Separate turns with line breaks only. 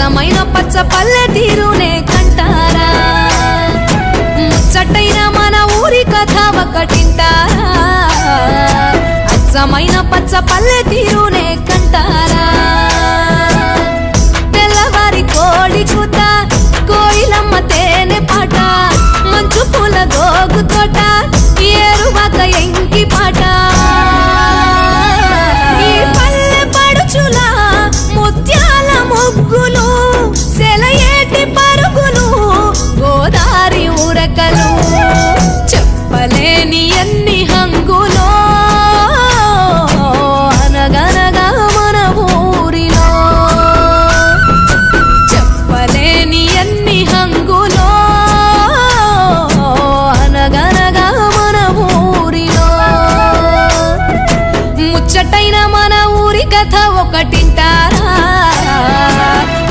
అచ్చమైన పచ్చ పల్లె తీరునే కంటారా ముచ్చటైన మన ఊరి కథ ఒకటింటారా అచ్చమైన పచ్చ పల్లె తీరునే కంటారా తెల్లవారి కోడి కూత కోయిలమ్మ తేనె పాట మంచు పూల గోగు తోట ఏరువాక ఎంకి పాట ఈ పల్లె పడుచుల ముత్యాల ముగ్గులు సెలయేటి పరుగులు గోదారి ఊరకలు చెప్పలేని ఎన్ని హంగులో అనగనగా మన ఊరిలో చెప్పలేని ఎన్ని హంగులో అనగనగా మన ఊరిలో ముచ్చటైన మన ఊరి కథ ఒకటి